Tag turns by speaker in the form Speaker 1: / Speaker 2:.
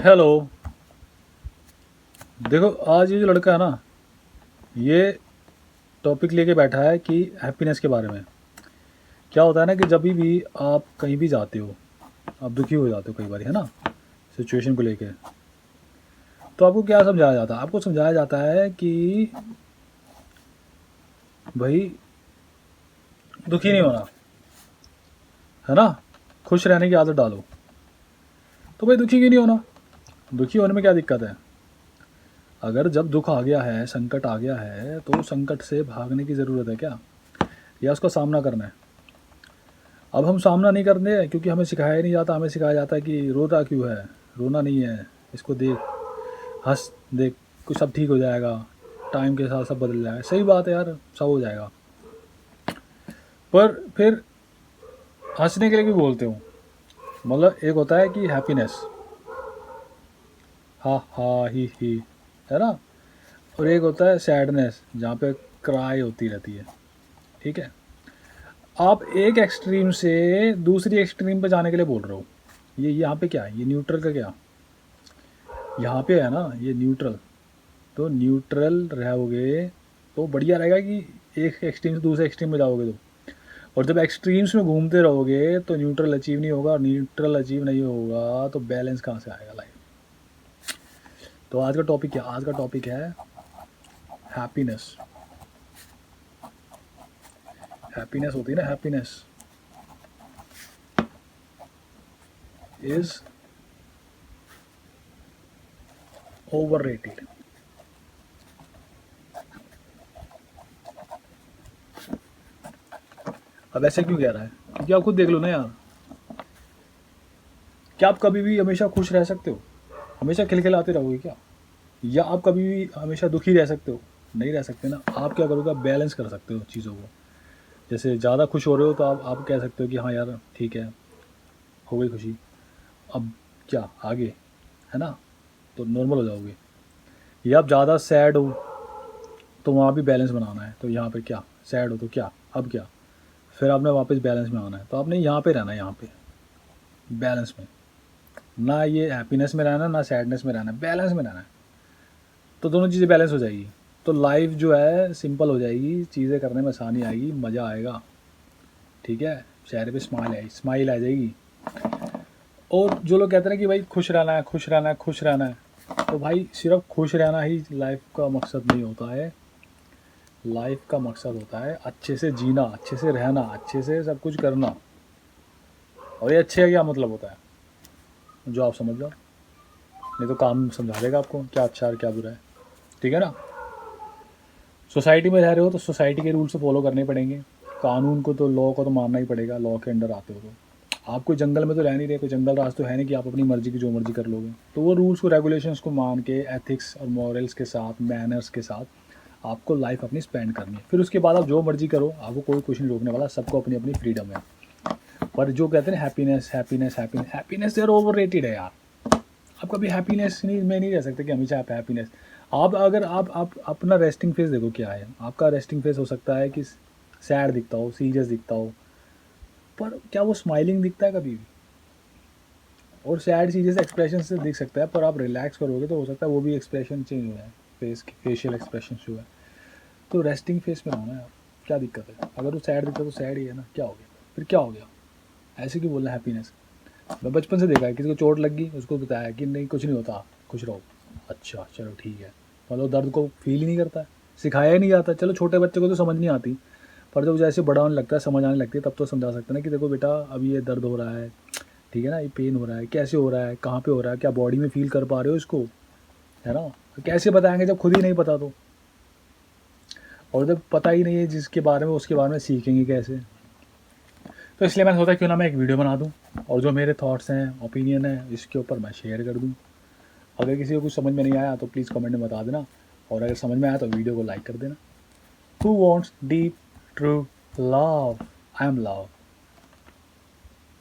Speaker 1: Hello. देखो, आज ये जो लड़का है ना, ये टॉपिक लेके बैठा है कि हैप्पीनेस के बारे में। क्या होता है ना कि जब भी आप कहीं भी जाते हो, आप दुखी हो जाते हो कई बार, है ना, सिचुएशन को लेके। तो आपको क्या समझाया जाता है? आपको समझाया जाता है कि भाई दुखी नहीं होना, है ना, खुश रहने की आदत डालो। तो भाई दुखी क्यों नहीं होना? दुखी होने में क्या दिक्कत है? अगर जब दुख आ गया है, संकट आ गया है, तो संकट से भागने की ज़रूरत है क्या, या उसका सामना करना है? अब हम सामना नहीं करते हैं क्योंकि हमें सिखाया ही नहीं जाता। हमें सिखाया जाता है कि रोता क्यों है, रोना नहीं है, इसको देख, हंस, देख, कुछ सब ठीक हो जाएगा, टाइम के साथ सब बदल जाएगा। सही बात है यार, सब हो जाएगा, पर फिर हंसने के लिए भी बोलते हो। मतलब एक होता है कि हैप्पीनेस, हा हा ही, है ना, और एक होता है सैडनेस, जहाँ पे क्राई होती रहती है। ठीक है, आप एक एक्सट्रीम से दूसरी एक्सट्रीम पे जाने के लिए बोल रहे हो। ये यहाँ पे क्या है, ये न्यूट्रल का क्या, यहाँ पे है ना ये न्यूट्रल। तो न्यूट्रल रहोगे तो बढ़िया रहेगा कि एक एक्सट्रीम से दूसरे एक्सट्रीम में जाओगे तो। और जब एक्सट्रीम्स में घूमते रहोगे तो न्यूट्रल अचीव नहीं होगा, और न्यूट्रल अचीव नहीं होगा तो बैलेंस कहाँ से आएगा लाइफ। तो आज का टॉपिक क्या, आज का टॉपिक है हैप्पीनेस। हैप्पीनेस होती है ना, हैप्पीनेस इज ओवररेटेड। अब ऐसे क्यों कह रहा है? क्योंकि आप खुद देख लो ना यार, क्या आप कभी भी हमेशा खुश रह सकते हो? हमेशा खिलखिलाते रहोगे क्या? या आप कभी भी हमेशा दुखी रह सकते हो? नहीं रह सकते ना। आप क्या करोगे, आप बैलेंस कर सकते हो चीज़ों को। जैसे ज़्यादा खुश हो रहे हो तो आप कह सकते हो कि हाँ यार ठीक है, हो गई खुशी, अब क्या आगे, है ना, तो नॉर्मल हो जाओगे। या आप ज़्यादा सैड हो तो वहाँ भी बैलेंस बनाना है। तो यहाँ पे क्या, सैड हो तो क्या, अब क्या, फिर आपने वापस बैलेंस में आना है। तो आपने यहाँ पे रहना है, यहाँ पे बैलेंस में। ना ये हैप्पीनेस में रहना, ना सैडनेस में रहना, बैलेंस में रहना है। तो दोनों चीज़ें बैलेंस हो जाएगी, तो लाइफ जो है सिंपल हो जाएगी, चीज़ें करने में आसानी आएगी, मज़ा आएगा। ठीक है, चेहरे पे स्माइल आ जाएगी। और जो लोग कहते हैं कि भाई खुश रहना है, खुश रहना है, खुश रहना है, तो भाई सिर्फ खुश रहना ही लाइफ का मकसद नहीं होता है। लाइफ का मकसद होता है अच्छे से जीना, अच्छे से रहना, अच्छे से सब कुछ करना। और ये अच्छे का क्या मतलब होता है, जो आप समझ लो, नहीं तो काम समझा देगा आपको क्या अच्छा और क्या बुरा है। ठीक है ना। सोसाइटी में रह रहे हो तो सोसाइटी के रूल्स तो फॉलो करने पड़ेंगे, कानून को तो, लॉ को तो मानना ही पड़ेगा। लॉ के अंडर आते हो तो आप कोई जंगल में तो रह नहीं रहे, कोई जंगल राज तो है नहीं कि आप अपनी मर्जी की जो मर्जी कर लोगे। तो वो रूल्स को, रेगुलेशंस को मान के, एथिक्स और मॉरल्स के साथ, मैनर्स के साथ आपको लाइफ अपनी स्पेंड करनी है। फिर उसके बाद आप जो मर्जी करो, आपको कोई कुछ नहीं रोकने वाला, सबको अपनी अपनी फ्रीडम है। पर जो कहते हैं हैप्पीनेस, हैप्पीनेस, हैप्पीनेस, हैप्पीनेस यार ओवर रेटेड है यार। आप कभी हैप्पीनेस नहीं में नहीं रह सकते कि हमेशा आप हैप्पीनेस। आप अगर आप अपना रेस्टिंग फेस देखो क्या है। आपका रेस्टिंग फेस हो सकता है कि सैड दिखता हो, सीरियस दिखता हो, पर क्या वो स्माइलिंग दिखता है कभी भी? और सैड सीरियस एक्सप्रेशन से दिख सकता है, पर आप रिलैक्स करोगे तो हो सकता है वो भी एक्सप्रेशन चेंज हो जाए, फेस की फेशियल एक्सप्रेशन जो है। तो रेस्टिंग फेस में रहो ना यार, क्या दिक्कत है? अगर वो सैड दिखता है तो सैड ही है ना, क्या हो गया, फिर क्या हो गया? ऐसे क्यों बोलना हैप्पीनेस? मैं बचपन से देखा है, किसी को चोट लग गई, उसको बताया कि नहीं कुछ नहीं होता, खुश रहो। अच्छा चलो ठीक है, मतलब दर्द को फील ही नहीं करता है, सिखाया ही नहीं जाता। चलो छोटे बच्चे को तो समझ नहीं आती, पर जब जैसे बड़ा होने लगता है, समझ आने लगती है, तब तो समझा सकते हैं ना कि देखो बेटा अभी ये दर्द हो रहा है, ठीक है ना, ये पेन हो रहा है, कैसे हो रहा है, कहाँ पे हो रहा है, क्या बॉडी में फील कर पा रहे हो इसको, है ना। तो कैसे बताएंगे जब खुद ही नहीं पता तो? और जब पता ही नहीं है जिसके बारे में, उसके बारे में सीखेंगे कैसे? तो इसलिए मैंने सोचा क्यों ना मैं एक वीडियो बना दूँ, और जो मेरे थॉट्स हैं, ओपिनियन है, इसके ऊपर मैं शेयर कर दूँ। अगर किसी को कुछ समझ में नहीं आया तो प्लीज़ कमेंट में बता देना, और अगर समझ में आया तो वीडियो को लाइक कर देना। Who wants deep true love? I am love.